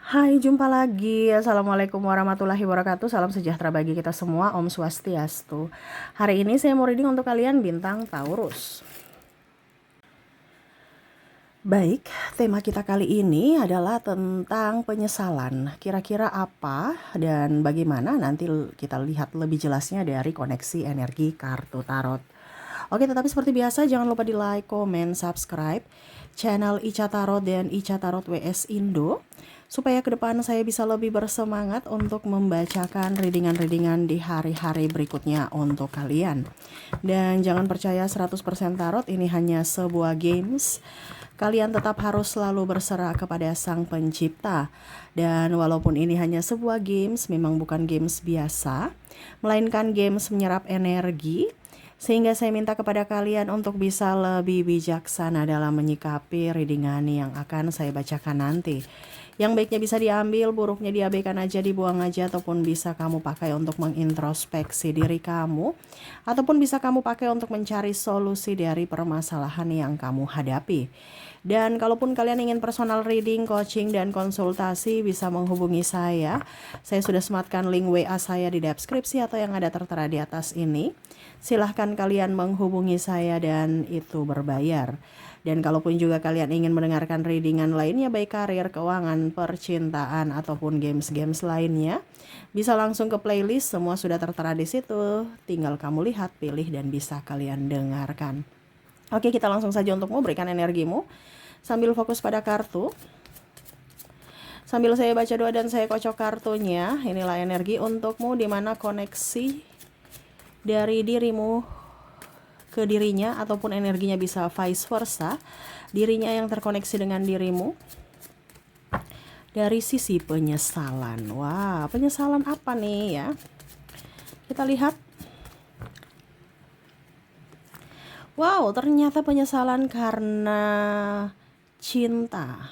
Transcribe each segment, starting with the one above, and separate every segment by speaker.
Speaker 1: Hai, jumpa lagi. Assalamualaikum warahmatullahi wabarakatuh. Salam sejahtera bagi kita semua. Om Swastiastu. Hari ini saya mau reading untuk kalian bintang Taurus. Baik, tema kita kali ini adalah tentang penyesalan. Kira-kira apa dan bagaimana nanti kita lihat lebih jelasnya dari koneksi energi kartu tarot. Oke, tetapi seperti biasa jangan lupa di like, komen, subscribe channel Ica Tarot dan Ica Tarot WS Indo supaya ke depan saya bisa lebih bersemangat untuk membacakan readingan-readingan di hari-hari berikutnya untuk kalian. Dan jangan percaya 100% tarot ini hanya sebuah games. Kalian tetap harus selalu berserah kepada Sang Pencipta. Dan walaupun ini hanya sebuah games, memang bukan games biasa, melainkan games menyerap energi. Sehingga saya minta kepada kalian untuk bisa lebih bijaksana dalam menyikapi readingan yang akan saya bacakan nanti. Yang baiknya bisa diambil, buruknya diabaikan aja, dibuang aja, ataupun bisa kamu pakai untuk mengintrospeksi diri kamu, ataupun bisa kamu pakai untuk mencari solusi dari permasalahan yang kamu hadapi. Dan kalaupun kalian ingin personal reading, coaching, dan konsultasi, bisa menghubungi saya. Saya sudah sematkan link WA saya di deskripsi atau yang ada tertera di atas ini. Silahkan kalian menghubungi saya dan itu berbayar. Dan kalaupun juga kalian ingin mendengarkan readingan lainnya, baik karir, keuangan, percintaan, ataupun games-games lainnya, bisa langsung ke playlist, semua sudah tertera di situ. Tinggal kamu lihat, pilih, dan bisa kalian dengarkan. Oke, kita langsung saja untukmu, berikan energimu sambil fokus pada kartu. Sambil saya baca doa dan saya kocok kartunya, inilah energi untukmu di mana koneksi dari dirimu ke dirinya, ataupun energinya bisa vice versa, dirinya yang terkoneksi dengan dirimu dari sisi penyesalan. Wah, penyesalan apa nih ya? Kita lihat. Wow, ternyata penyesalan karena cinta.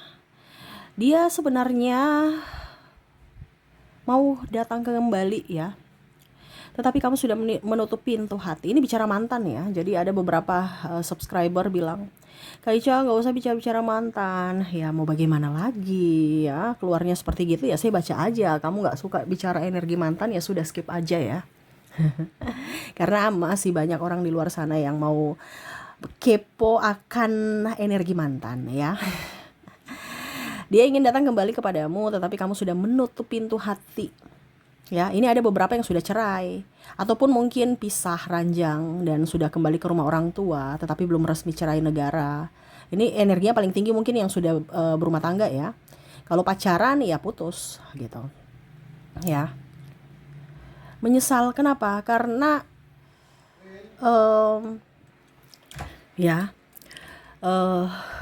Speaker 1: Dia sebenarnya mau datang kembali ya, tetapi kamu sudah menutup pintu hati. Ini bicara mantan ya. Jadi ada beberapa subscriber bilang, Kak Ica gak usah bicara-bicara mantan. Ya mau bagaimana lagi ya, keluarnya seperti gitu ya, saya baca aja. Kamu gak suka bicara energi mantan, ya sudah skip aja ya. Karena masih banyak orang di luar sana yang mau kepo akan energi mantan ya. Dia ingin datang kembali kepadamu, tetapi kamu sudah menutup pintu hati. Ya, ini ada beberapa yang sudah cerai, ataupun mungkin pisah ranjang dan sudah kembali ke rumah orang tua, tetapi belum resmi cerai negara. Ini energinya paling tinggi mungkin yang sudah berumah tangga ya. Kalau pacaran ya putus gitu. Ya. Menyesal kenapa? Karena ya.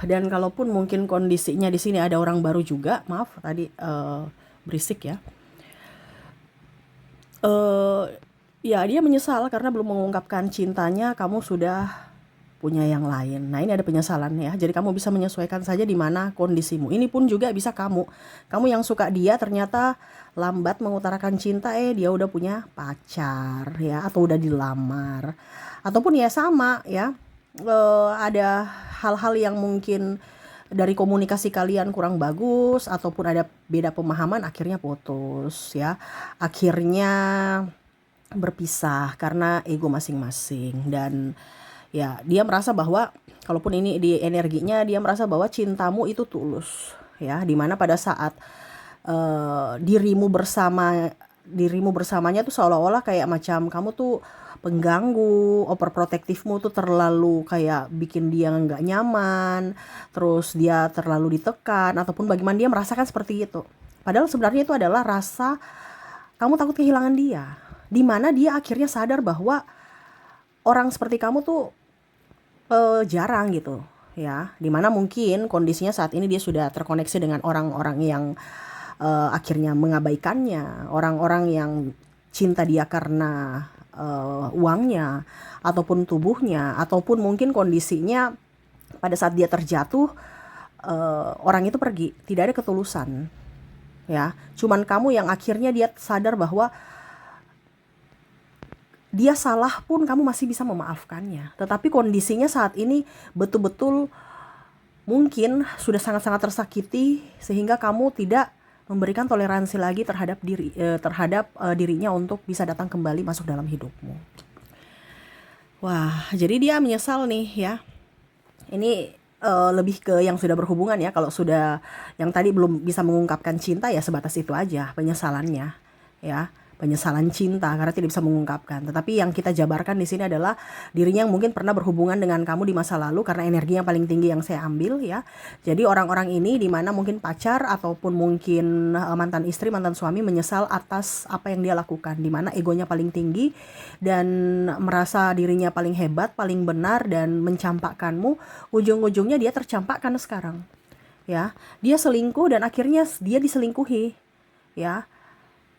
Speaker 1: Dan kalaupun mungkin kondisinya di sini ada orang baru juga, maaf tadi berisik ya. Ya dia menyesal karena belum mengungkapkan cintanya, kamu sudah punya yang lain. Nah, ini ada penyesalan ya. Jadi kamu bisa menyesuaikan saja di mana kondisimu. Ini pun juga bisa kamu yang suka dia ternyata lambat mengutarakan cinta, dia udah punya pacar ya, atau udah dilamar. Ataupun ya sama ya, ada hal-hal yang mungkin dari komunikasi kalian kurang bagus, ataupun ada beda pemahaman, akhirnya putus ya. Akhirnya berpisah karena ego masing-masing. Dan ya dia merasa bahwa, kalaupun ini di energinya, dia merasa bahwa cintamu itu tulus ya, dimana pada saat dirimu bersamanya tuh seolah-olah kayak macam kamu tuh pengganggu, overprotektifmu tuh terlalu kayak bikin dia nggak nyaman, terus dia terlalu ditekan, ataupun bagaimana dia merasakan seperti itu. Padahal sebenarnya itu adalah rasa kamu takut kehilangan dia, dimana dia akhirnya sadar bahwa orang seperti kamu tuh jarang gitu ya, dimana mungkin kondisinya saat ini dia sudah terkoneksi dengan orang-orang yang akhirnya mengabaikannya, orang-orang yang cinta dia karena uangnya, ataupun tubuhnya, ataupun mungkin kondisinya pada saat dia terjatuh, orang itu pergi, tidak ada ketulusan ya. Cuman kamu yang akhirnya dia sadar bahwa dia salah pun kamu masih bisa memaafkannya. Tetapi kondisinya saat ini betul-betul mungkin sudah sangat-sangat tersakiti, sehingga kamu tidak memberikan toleransi lagi terhadap dirinya untuk bisa datang kembali masuk dalam hidupmu. Wah, jadi dia menyesal nih ya. Ini lebih ke yang sudah berhubungan ya. Kalau sudah yang tadi belum bisa mengungkapkan cinta ya sebatas itu aja penyesalannya ya. Penyesalan cinta karena tidak bisa mengungkapkan. Tetapi yang kita jabarkan di sini adalah dirinya yang mungkin pernah berhubungan dengan kamu di masa lalu karena energinya paling tinggi yang saya ambil ya. Jadi orang-orang ini di mana mungkin pacar ataupun mungkin mantan istri, mantan suami menyesal atas apa yang dia lakukan, di mana egonya paling tinggi dan merasa dirinya paling hebat, paling benar dan mencampakkanmu. Ujung-ujungnya dia tercampakkan sekarang. Ya, dia selingkuh dan akhirnya dia diselingkuhi. Ya,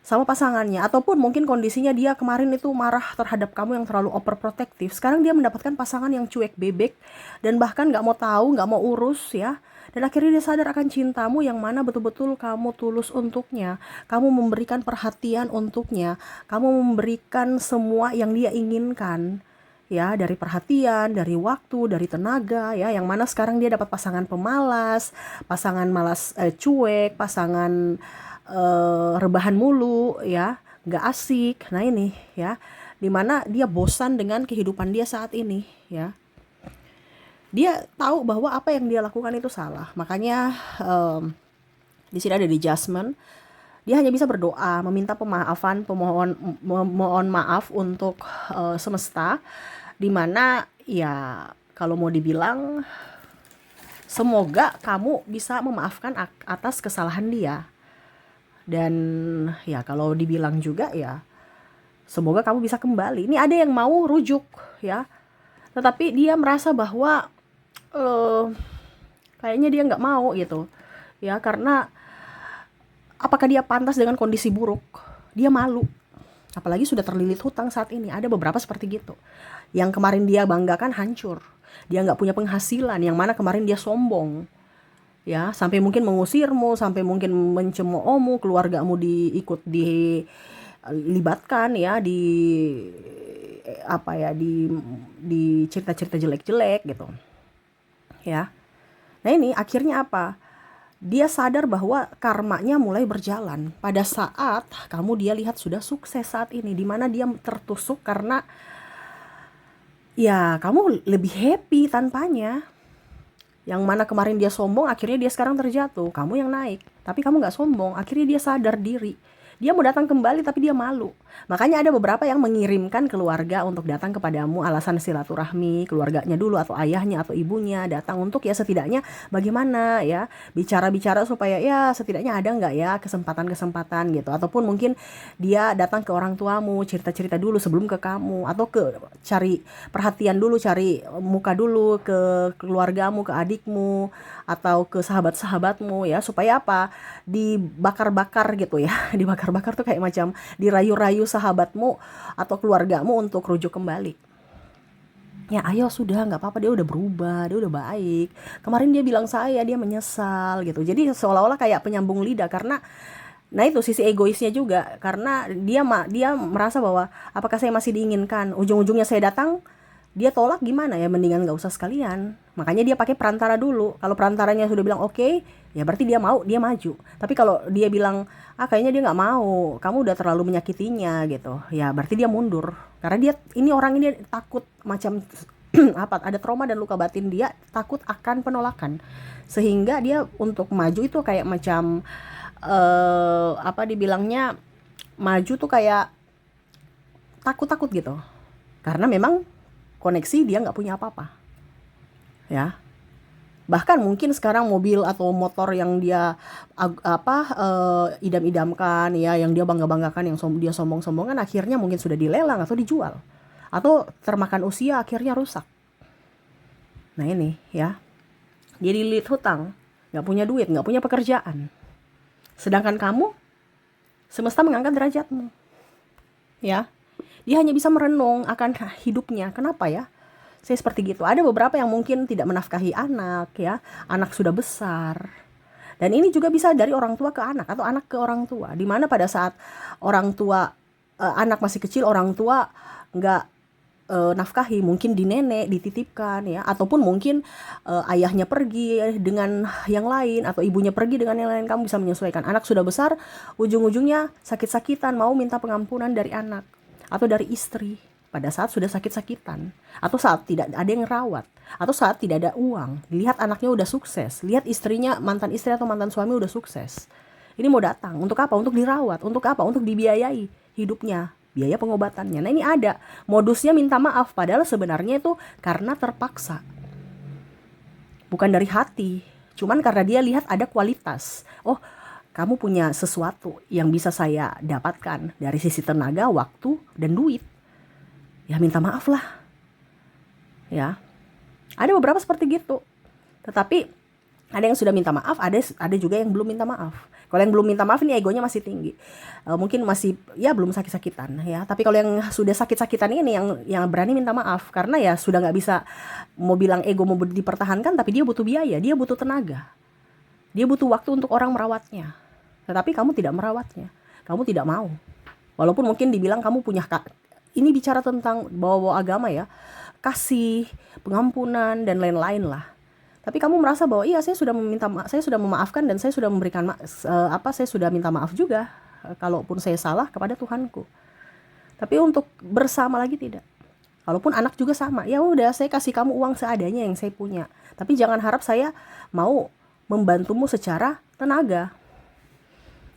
Speaker 1: sama pasangannya, ataupun mungkin kondisinya dia kemarin itu marah terhadap kamu yang terlalu overprotective. Sekarang dia mendapatkan pasangan yang cuek bebek dan bahkan gak mau tahu, gak mau urus ya. Dan akhirnya dia sadar akan cintamu yang mana betul-betul kamu tulus untuknya. Kamu memberikan perhatian untuknya. Kamu memberikan semua yang dia inginkan. Ya, dari perhatian, dari waktu, dari tenaga ya, yang mana sekarang dia dapat pasangan pemalas, pasangan malas cuek, pasangan rebahan mulu ya, nggak asik. Nah ini ya, dimana dia bosan dengan kehidupan dia saat ini ya. Dia tahu bahwa apa yang dia lakukan itu salah. Makanya di sini ada adjustment. Dia hanya bisa berdoa, meminta pemaafan, mohon maaf untuk semesta. Dimana ya kalau mau dibilang, semoga kamu bisa memaafkan atas kesalahan dia. Dan ya kalau dibilang juga ya semoga kamu bisa kembali. Ini ada yang mau rujuk ya, tetapi dia merasa bahwa kayaknya dia nggak mau gitu ya, karena apakah dia pantas dengan kondisi buruk? Dia malu, apalagi sudah terlilit hutang saat ini. Ada beberapa seperti gitu, yang kemarin dia banggakan hancur. Dia nggak punya penghasilan, yang mana kemarin dia sombong ya, sampai mungkin mengusirmu, sampai mungkin mencemoohmu, keluargamu dilibatkan ya di apa ya, di cerita-cerita jelek-jelek gitu ya. Nah ini akhirnya apa? Dia sadar bahwa karmanya mulai berjalan pada saat kamu dia lihat sudah sukses saat ini, dimana dia tertusuk karena ya kamu lebih happy tanpanya. Yang mana kemarin dia sombong, akhirnya dia sekarang terjatuh. Kamu yang naik, tapi kamu gak sombong. Akhirnya dia sadar diri. Dia mau datang kembali tapi dia malu. Makanya ada beberapa yang mengirimkan keluarga untuk datang kepadamu, alasan silaturahmi, keluarganya dulu atau ayahnya atau ibunya datang untuk ya setidaknya bagaimana ya, bicara-bicara supaya ya setidaknya ada nggak ya kesempatan-kesempatan gitu. Ataupun mungkin dia datang ke orang tuamu, cerita-cerita dulu sebelum ke kamu, atau cari perhatian dulu, cari muka dulu ke keluargamu, ke adikmu atau ke sahabat-sahabatmu ya, supaya apa? Dibakar-bakar gitu ya. Dibakar-bakar tuh kayak macam dirayu-rayu sahabatmu atau keluargamu untuk rujuk kembali. Ya ayo sudah, nggak apa-apa, dia udah berubah, dia udah baik. Kemarin dia bilang dia menyesal gitu. Jadi seolah-olah kayak penyambung lidah, karena nah itu sisi egoisnya juga, karena dia merasa bahwa apakah saya masih diinginkan. Ujung-ujungnya saya datang, dia tolak, gimana ya, mendingan nggak usah sekalian. Makanya dia pakai perantara dulu. Kalau perantaranya sudah bilang oke, ya berarti dia mau, dia maju. Tapi kalau dia bilang kayaknya dia nggak mau, kamu udah terlalu menyakitinya gitu, ya berarti dia mundur. Karena orang ini takut macam apa, ada trauma dan luka batin, dia takut akan penolakan, sehingga dia untuk maju itu kayak macam apa dibilangnya, maju tuh kayak takut-takut gitu, karena memang koneksi dia nggak punya apa-apa ya. Bahkan mungkin sekarang mobil atau motor yang dia idam-idamkan ya, yang dia bangga-banggakan, yang dia sombong-sombongan, akhirnya mungkin sudah dilelang atau dijual, atau termakan usia, akhirnya rusak. Nah ini ya, dia dililit hutang, nggak punya duit, nggak punya pekerjaan, sedangkan kamu semesta mengangkat derajatmu ya. Dia hanya bisa merenung akan hidupnya. Kenapa ya saya seperti gitu? Ada beberapa yang mungkin tidak menafkahi anak ya, anak sudah besar. Dan ini juga bisa dari orang tua ke anak atau anak ke orang tua, dimana pada saat orang tua anak masih kecil, orang tua nggak nafkahi, mungkin di nenek dititipkan ya, ataupun mungkin ayahnya pergi dengan yang lain atau ibunya pergi dengan yang lain, kamu bisa menyesuaikan. Anak sudah besar, ujung-ujungnya sakit-sakitan mau minta pengampunan dari anak atau dari istri pada saat sudah sakit-sakitan, atau saat tidak ada yang rawat, atau saat tidak ada uang. Lihat anaknya udah sukses, lihat istrinya, mantan istri atau mantan suami udah sukses. Ini mau datang untuk apa? Untuk dirawat, untuk apa? Untuk dibiayai hidupnya, biaya pengobatannya. Nah, ini ada modusnya minta maaf, padahal sebenarnya itu karena terpaksa, bukan dari hati. Cuman karena dia lihat ada kualitas. Oh, kamu punya sesuatu yang bisa saya dapatkan dari sisi tenaga, waktu, dan duit. Ya minta maaf lah. Ya, ada beberapa seperti gitu. Tetapi ada yang sudah minta maaf, ada juga yang belum minta maaf. Kalau yang belum minta maaf ini egonya masih tinggi, mungkin masih ya belum sakit-sakitan ya. Tapi kalau yang sudah sakit-sakitan ini yang berani minta maaf, karena ya sudah nggak bisa, mau bilang ego mau dipertahankan, tapi dia butuh biaya, dia butuh tenaga, dia butuh waktu untuk orang merawatnya. Tetapi kamu tidak merawatnya, kamu tidak mau. Walaupun mungkin dibilang kamu punya, ini bicara tentang bawa-bawa agama ya, kasih, pengampunan dan lain-lain lah. Tapi kamu merasa bahwa iya, saya sudah saya sudah memaafkan dan saya sudah memberikan saya sudah minta maaf juga kalaupun saya salah kepada Tuhanku. Tapi untuk bersama lagi tidak. Walaupun anak juga sama, ya udah saya kasih kamu uang seadanya yang saya punya. Tapi jangan harap saya mau membantumu secara tenaga.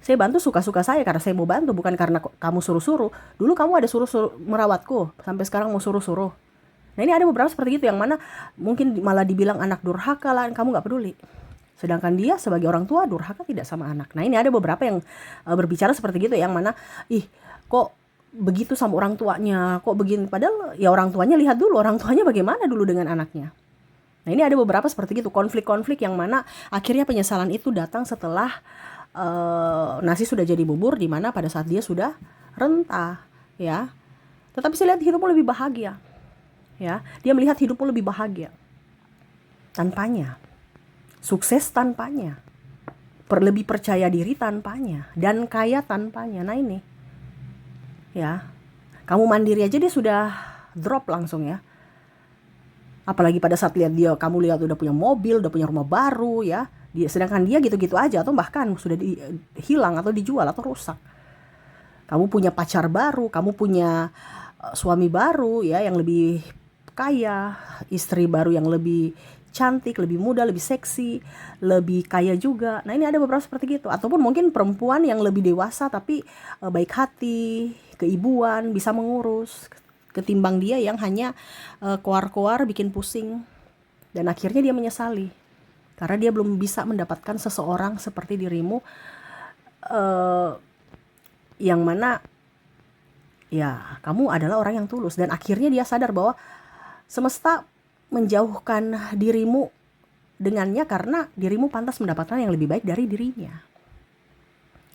Speaker 1: Saya bantu suka-suka saya karena saya mau bantu, bukan karena kamu suruh-suruh. Dulu kamu ada suruh-suruh merawatku, sampai sekarang mau suruh-suruh. Nah, ini ada beberapa seperti itu yang mana mungkin malah dibilang anak durhaka lah, kamu gak peduli. Sedangkan dia sebagai orang tua durhaka tidak sama anak. Nah, ini ada beberapa yang berbicara seperti gitu, yang mana kok begitu sama orang tuanya, kok begini. Padahal ya orang tuanya, lihat dulu orang tuanya bagaimana dulu dengan anaknya. Nah, ini ada beberapa seperti gitu, konflik-konflik yang mana akhirnya penyesalan itu datang setelah nasi sudah jadi bubur, dimana pada saat dia sudah rentah ya. Tetapi saya lihat hidupmu lebih bahagia ya, dia melihat hidupmu lebih bahagia tanpanya, sukses tanpanya, lebih percaya diri tanpanya, dan kaya tanpanya. Nah ini ya, kamu mandiri aja dia sudah drop langsung ya. Apalagi pada saat lihat dia, kamu lihat udah punya mobil, udah punya rumah baru ya, sedangkan dia gitu-gitu aja, atau bahkan sudah hilang atau dijual atau rusak. Kamu punya pacar baru, kamu punya suami baru ya, yang lebih kaya, istri baru yang lebih cantik, lebih muda, lebih seksi, lebih kaya juga. Nah, ini ada beberapa seperti gitu. Ataupun mungkin perempuan yang lebih dewasa tapi baik hati, keibuan, bisa mengurus, ketimbang dia yang hanya koar-koar, bikin pusing, dan akhirnya dia menyesali karena dia belum bisa mendapatkan seseorang seperti dirimu, yang mana ya kamu adalah orang yang tulus. Dan akhirnya dia sadar bahwa semesta menjauhkan dirimu dengannya karena dirimu pantas mendapatkan yang lebih baik dari dirinya,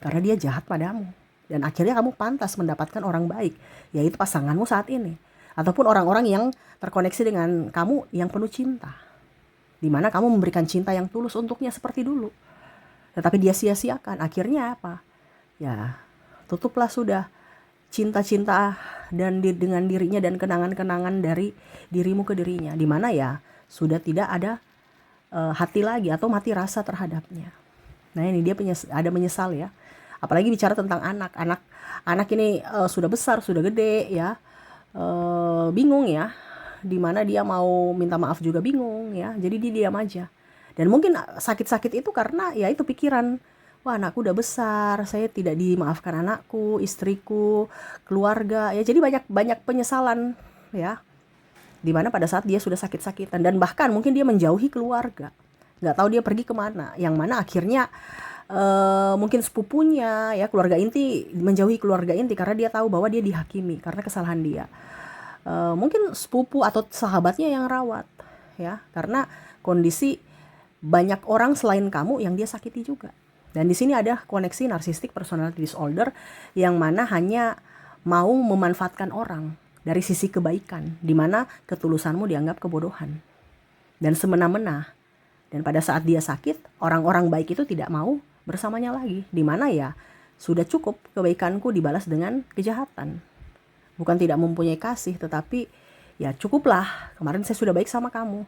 Speaker 1: karena dia jahat padamu. Dan akhirnya kamu pantas mendapatkan orang baik, yaitu pasanganmu saat ini, ataupun orang-orang yang terkoneksi dengan kamu yang penuh cinta, dimana kamu memberikan cinta yang tulus untuknya seperti dulu. Tetapi dia sia-siakan. Akhirnya apa? Ya tutuplah sudah cinta-cinta dan dengan dirinya dan kenangan-kenangan dari dirimu ke dirinya, di mana ya sudah tidak ada hati lagi atau mati rasa terhadapnya. Nah, ini dia ada menyesal ya. Apalagi bicara tentang anak ini sudah besar, sudah gede ya, bingung ya, di mana dia mau minta maaf juga bingung ya. Jadi dia diam aja. Dan mungkin sakit-sakit itu karena ya itu pikiran, wah anakku udah besar, saya tidak dimaafkan anakku, istriku, keluarga ya. Jadi banyak penyesalan ya, dimana pada saat dia sudah sakit-sakitan, dan bahkan mungkin dia menjauhi keluarga, nggak tahu dia pergi kemana, yang mana akhirnya mungkin sepupunya ya, keluarga inti, menjauhi keluarga inti karena dia tahu bahwa dia dihakimi karena kesalahan dia. Mungkin sepupu atau sahabatnya yang rawat ya, karena kondisi banyak orang selain kamu yang dia sakiti juga. Dan di sini ada koneksi narcissistic personality disorder, yang mana hanya mau memanfaatkan orang dari sisi kebaikan, di mana ketulusanmu dianggap kebodohan dan semena-mena. Dan pada saat dia sakit, orang-orang baik itu tidak mau bersamanya lagi, di mana ya sudah cukup kebaikanku dibalas dengan kejahatan. Bukan tidak mempunyai kasih, tetapi Ya cukuplah, kemarin saya sudah baik sama kamu.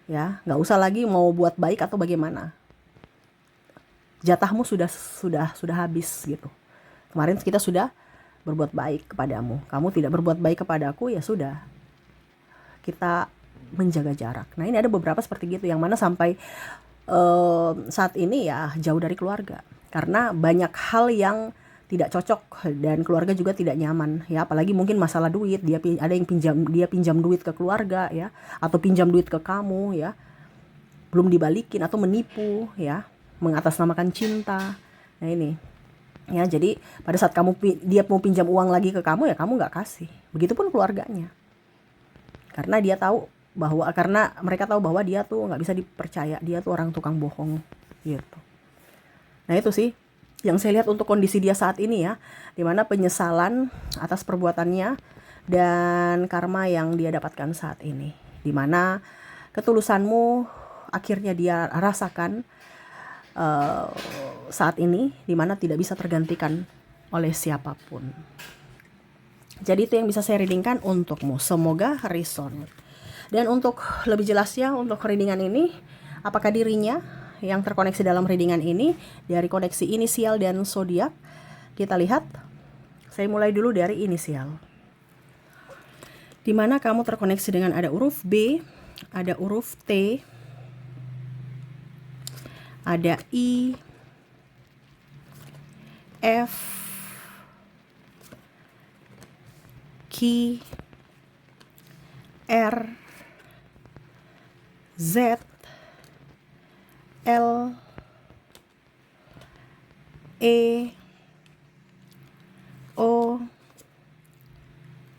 Speaker 1: Ya, nggak usah lagi mau buat baik atau bagaimana. Jatahmu sudah habis gitu. Kemarin kita sudah berbuat baik kepadamu. Kamu tidak berbuat baik kepadaku, ya sudah. Kita menjaga jarak. Nah, ini ada beberapa seperti gitu yang mana sampai saat ini ya jauh dari keluarga. Karena banyak hal yang tidak cocok dan keluarga juga tidak nyaman ya, apalagi mungkin masalah duit. Ada yang pinjam duit ke keluarga ya, atau pinjam duit ke kamu ya, belum dibalikin atau menipu ya, mengatasnamakan cinta. Nah ini ya, jadi pada saat dia mau pinjam uang lagi ke kamu, ya kamu nggak kasih. Begitupun keluarganya, karena mereka tahu bahwa dia tuh nggak bisa dipercaya, dia tuh orang tukang bohong gitu. Nah itu sih yang saya lihat untuk kondisi dia saat ini ya, dimana penyesalan atas perbuatannya dan karma yang dia dapatkan saat ini, dimana ketulusanmu akhirnya dia rasakan saat ini, dimana tidak bisa tergantikan oleh siapapun. Jadi itu yang bisa saya readingkan untukmu, semoga resonate. Dan untuk lebih jelasnya untuk readingan ini, apakah dirinya yang terkoneksi dalam readingan ini dari koneksi inisial dan zodiak, kita lihat. Saya mulai dulu dari inisial, dimana kamu terkoneksi dengan ada huruf B, ada huruf T, ada I, F, Q, R, Z, L, E, O,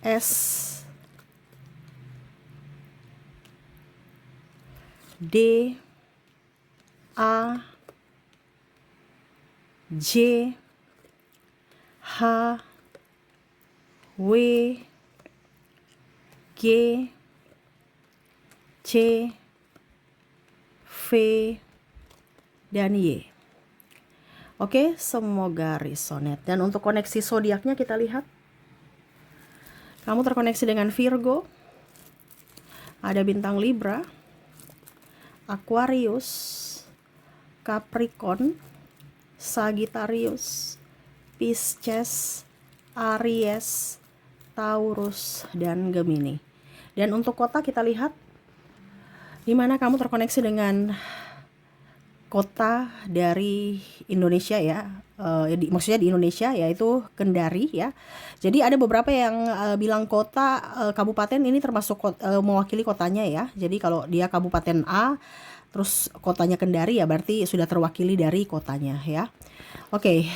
Speaker 1: S, D, A, J, H, W, G, C, V, dan Y. Oke, semoga resonate. Dan untuk koneksi zodiaknya kita lihat. Kamu terkoneksi dengan Virgo, ada bintang Libra, Aquarius, Capricorn, Sagittarius, Pisces, Aries, Taurus, dan Gemini. Dan untuk kota kita lihat, di mana kamu terkoneksi dengan kota dari Indonesia ya, maksudnya di Indonesia, yaitu Kendari ya. Jadi ada beberapa yang bilang kota, kabupaten ini termasuk mewakili kotanya ya. Jadi kalau dia kabupaten A terus kotanya Kendari, ya berarti sudah terwakili dari kotanya ya. Oke,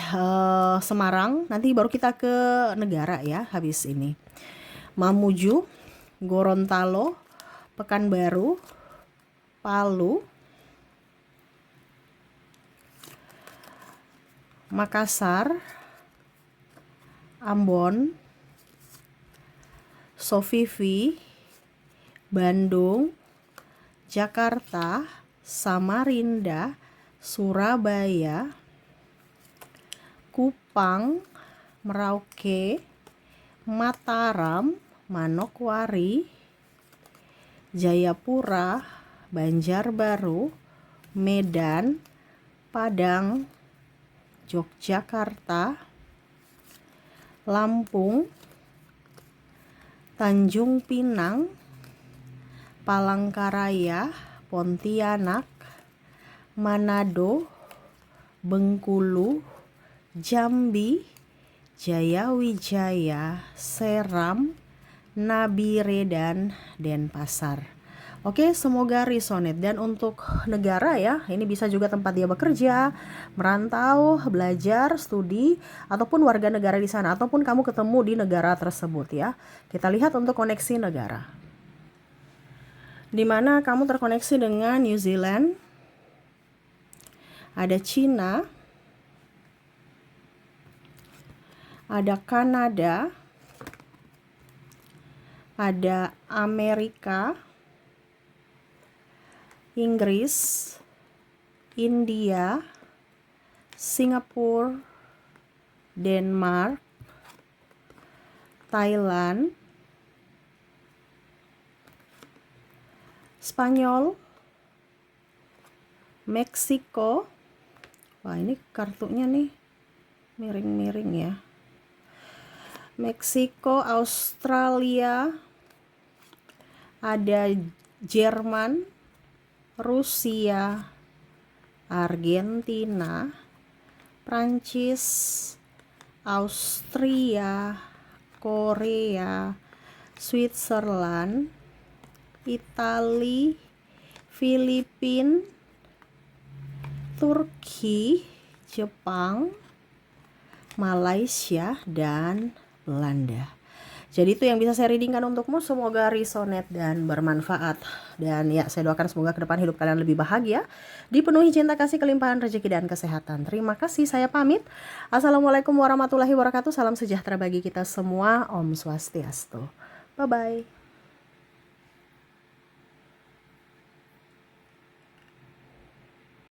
Speaker 1: Semarang, nanti baru kita ke negara ya habis ini. Mamuju, Gorontalo, Pekanbaru, Palu, Makassar, Ambon, Sofifi, Bandung, Jakarta, Samarinda, Surabaya, Kupang, Merauke, Mataram, Manokwari, Jayapura, Banjarbaru, Medan, Padang, Yogyakarta, Lampung, Tanjung Pinang, Palangkaraya, Pontianak, Manado, Bengkulu, Jambi, Jayawijaya, Seram, Nabire, dan Denpasar. Oke, semoga resonate. Dan untuk negara ya, ini bisa juga tempat dia bekerja, merantau, belajar, studi, ataupun warga negara di sana, ataupun kamu ketemu di negara tersebut ya. Kita lihat untuk koneksi negara, di mana kamu terkoneksi dengan New Zealand, ada Cina, ada Kanada, ada Amerika, Inggris, India, Singapura, Denmark, Thailand, Spanyol, Meksiko. Wah, ini kartunya nih miring-miring ya. Meksiko, Australia, ada Jerman, Rusia, Argentina, Prancis, Austria, Korea, Switzerland, Italia, Filipina, Turki, Jepang, Malaysia, dan Belanda. Jadi itu yang bisa saya readingkan untukmu. Semoga resonate dan bermanfaat. Dan ya, saya doakan semoga ke depan hidup kalian lebih bahagia, dipenuhi cinta kasih, kelimpahan rezeki dan kesehatan. Terima kasih, saya pamit. Assalamualaikum warahmatullahi wabarakatuh. Salam sejahtera bagi kita semua. Om Swastiastu. Bye-bye.